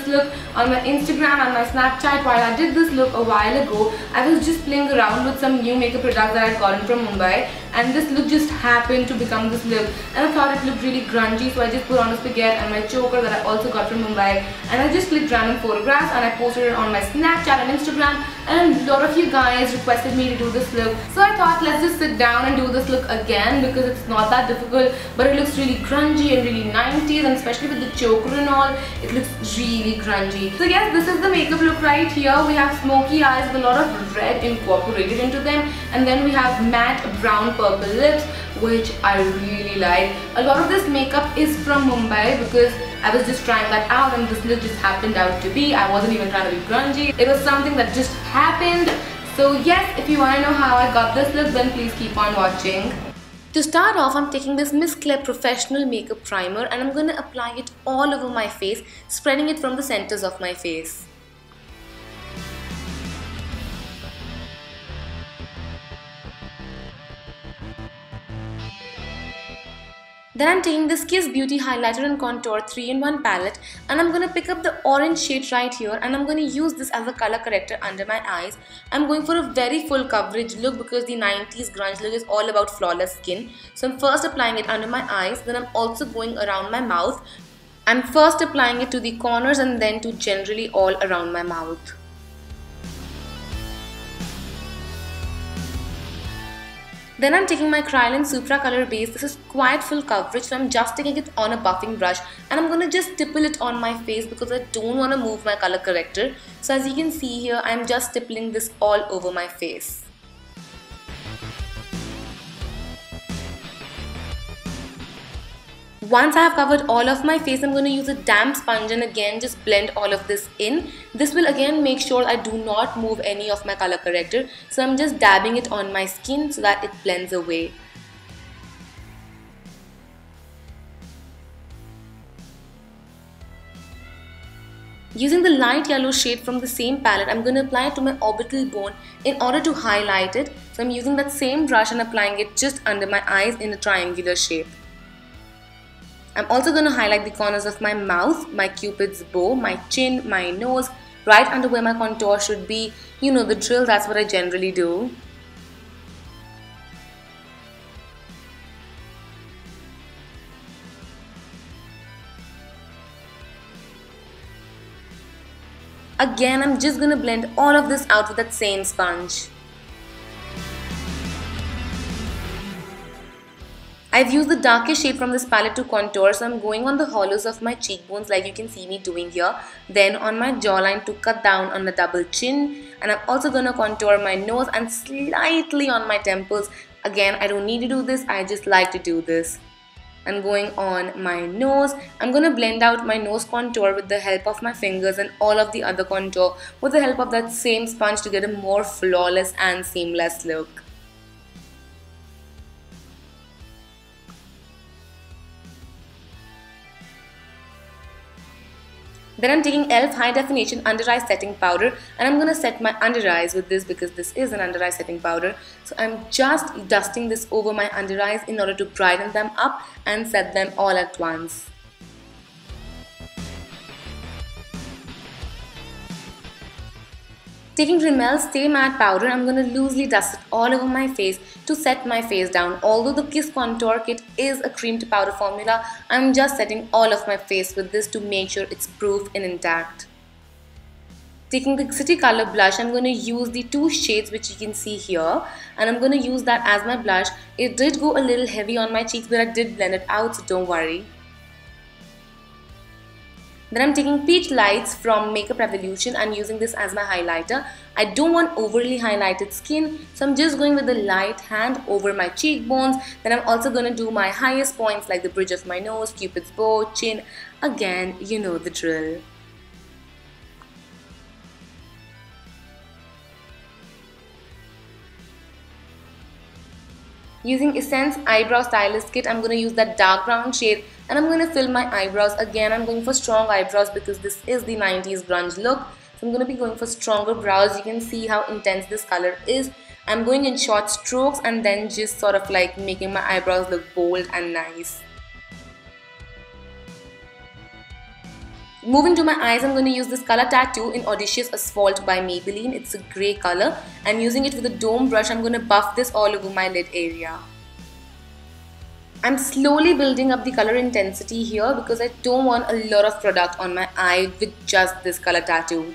this look on my Instagram and my Snapchat. While I did this look a while ago, I was just playing around with some new makeup products that I had gotten from Mumbai, and this look just happened to become this look, and I thought it looked really grungy, so I just put on a spaghetti and my choker that I also got from Mumbai, and I just clicked random photographs and I posted it on my Snapchat and Instagram, and a lot of you guys requested me to do this look. So I thought, let's just sit down and do this look again, because it's not that difficult, but it looks really grungy and really 90s, and especially with the choker and all, it looks really grungy. So yes, this is the makeup look right here. We have smoky eyes with a lot of red incorporated into them, and then we have matte brown purple lips, which I really like. A lot of this makeup is from Mumbai because I was just trying that out, and this look just happened out to be. I wasn't even trying to be grungy. It was something that just happened. So yes, if you want to know how I got this look, then please keep on watching. To start off, I'm taking this Miss Claire Professional Makeup Primer, and I'm going to apply it all over my face, spreading it from the centers of my face. Then I'm taking this Kiss Beauty Highlighter and Contour 3-in-1 palette, and I'm going to pick up the orange shade right here, and I'm going to use this as a color corrector under my eyes. I'm going for a very full coverage look because the 90s grunge look is all about flawless skin. So I'm first applying it under my eyes, then I'm also going around my mouth. I'm first applying it to the corners and then to generally all around my mouth. Then I'm taking my Kryolan Supra Color Base. This is quite full coverage, so I'm just taking it on a buffing brush, and I'm going to just stipple it on my face because I don't want to move my color corrector. So as you can see here, I'm just stippling this all over my face. Once I have covered all of my face, I'm going to use a damp sponge and again just blend all of this in. This will again make sure I do not move any of my color corrector. So I'm just dabbing it on my skin so that it blends away. Using the light yellow shade from the same palette, I'm going to apply it to my orbital bone in order to highlight it. So I'm using that same brush and applying it just under my eyes in a triangular shape. I'm also going to highlight the corners of my mouth, my cupid's bow, my chin, my nose, right under where my contour should be. You know the drill, that's what I generally do. Again, I'm just going to blend all of this out with that same sponge. I've used the darkest shade from this palette to contour, so I'm going on the hollows of my cheekbones like you can see me doing here. Then on my jawline to cut down on the double chin, and I'm also going to contour my nose and slightly on my temples. Again, I don't need to do this, I just like to do this. I'm going on my nose. I'm going to blend out my nose contour with the help of my fingers and all of the other contour with the help of that same sponge to get a more flawless and seamless look. Then I'm taking e.l.f. High Definition Under Eye Setting Powder, and I'm going to set my under eyes with this because this is an under eye setting powder. So I'm just dusting this over my under eyes in order to brighten them up and set them all at once. Taking Rimmel Stay Matte Powder, I'm going to loosely dust it all over my face to set my face down. Although the Kiss Contour Kit is a cream to powder formula, I'm just setting all of my face with this to make sure it's proof and intact. Taking the City Color Blush, I'm going to use the two shades which you can see here, and I'm going to use that as my blush. It did go a little heavy on my cheeks, but I did blend it out, so don't worry. Then I'm taking Peach Lights from Makeup Revolution and using this as my highlighter. I don't want overly highlighted skin, so I'm just going with the light hand over my cheekbones. Then I'm also going to do my highest points like the bridge of my nose, cupid's bow, chin. Again, you know the drill. Using Essence Eyebrow Stylist Kit, I'm going to use that dark brown shade and I'm going to fill my eyebrows. Again, I'm going for strong eyebrows because this is the 90s grunge look. So I'm going to be going for stronger brows. You can see how intense this color is. I'm going in short strokes and then just sort of like making my eyebrows look bold and nice. Moving to my eyes, I'm going to use this color tattoo in Audacious Asphalt by Maybelline. It's a grey color. I'm using it with a dome brush. I'm going to buff this all over my lid area. I'm slowly building up the color intensity here because I don't want a lot of product on my eye with just this color tattoo.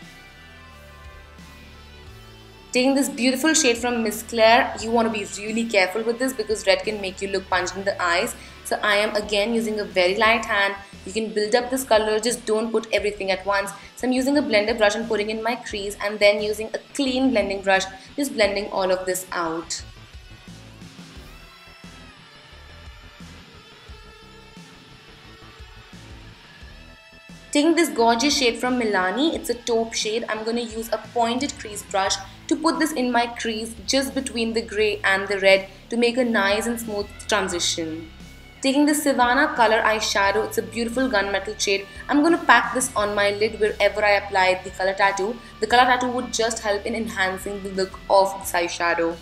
Taking this beautiful shade from Miss Claire, you want to be really careful with this because red can make you look punched in the eyes. So I am again using a very light hand. You can build up this color, just don't put everything at once. So I'm using a blender brush and putting in my crease and then using a clean blending brush, just blending all of this out. Taking this gorgeous shade from Milani, it's a taupe shade. I'm going to use a pointed crease brush to put this in my crease just between the grey and the red to make a nice and smooth transition. Taking this Savannah color eyeshadow, it's a beautiful gunmetal shade. I'm going to pack this on my lid wherever I apply the color tattoo. The color tattoo would just help in enhancing the look of this eyeshadow.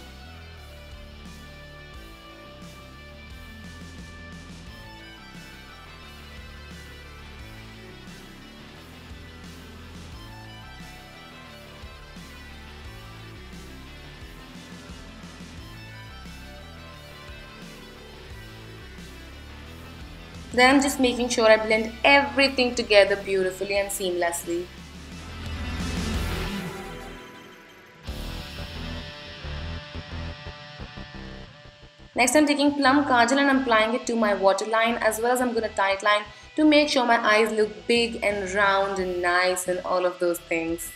Then I'm just making sure I blend everything together beautifully and seamlessly. Next I'm taking Plum Kajal and I'm applying it to my waterline as well as I'm going to tightline to make sure my eyes look big and round and nice and all of those things.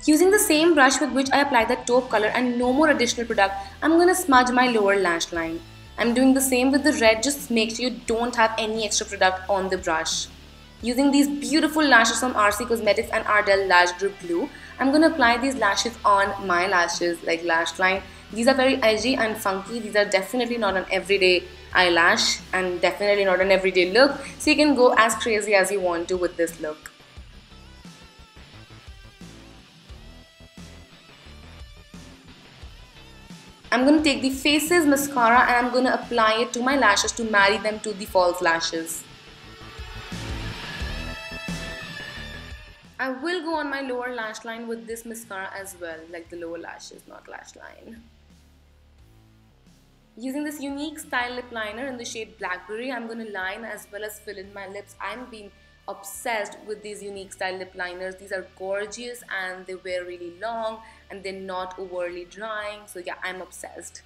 Using the same brush with which I applied that taupe color and no more additional product, I'm going to smudge my lower lash line. I'm doing the same with the red, just make sure you don't have any extra product on the brush. Using these beautiful lashes from RC Cosmetics and Ardell Lash Grip Glue, I'm going to apply these lashes on my lashes like lash line. These are very edgy and funky. These are definitely not an everyday eyelash and definitely not an everyday look. So you can go as crazy as you want to with this look. I'm going to take the Faces mascara and I'm going to apply it to my lashes to marry them to the false lashes. I will go on my lower lash line with this mascara as well, like the lower lashes, not lash line. Using this unique style lip liner in the shade Blackberry, I'm going to line as well as fill in my lips. I'm being obsessed with these unique style lip liners. These are gorgeous and they wear really long and they're not overly drying. So yeah, I'm obsessed.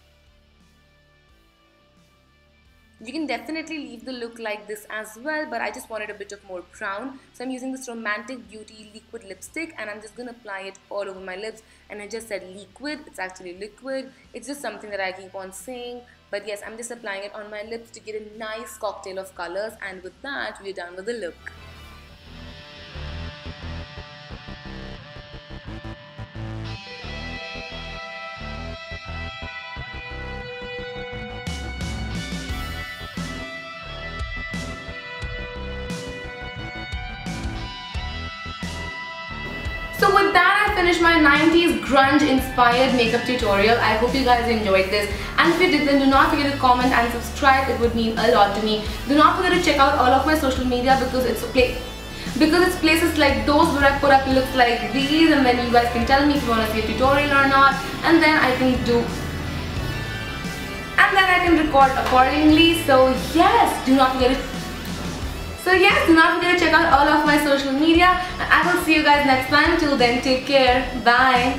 You can definitely leave the look like this as well, but I just wanted a bit of more brown. So I'm using this Romantic Beauty liquid lipstick and I'm just going to apply it all over my lips. And I just said liquid, it's actually liquid. It's just something that I keep on saying. But yes, I'm just applying it on my lips to get a nice cocktail of colors. And with that, we're done with the look. So with that, I finished my 90s grunge inspired makeup tutorial. I hope you guys enjoyed this, and if you did, then do not forget to comment and subscribe. It would mean a lot to me. Do not forget to check out all of my social media because it's places like those where I put up looks like these, and then you guys can tell me if you want to see a tutorial or not, and then I can record accordingly. So yes, do not forget to check out all of my social media, and I will see you guys next time. Till then, take care. Bye.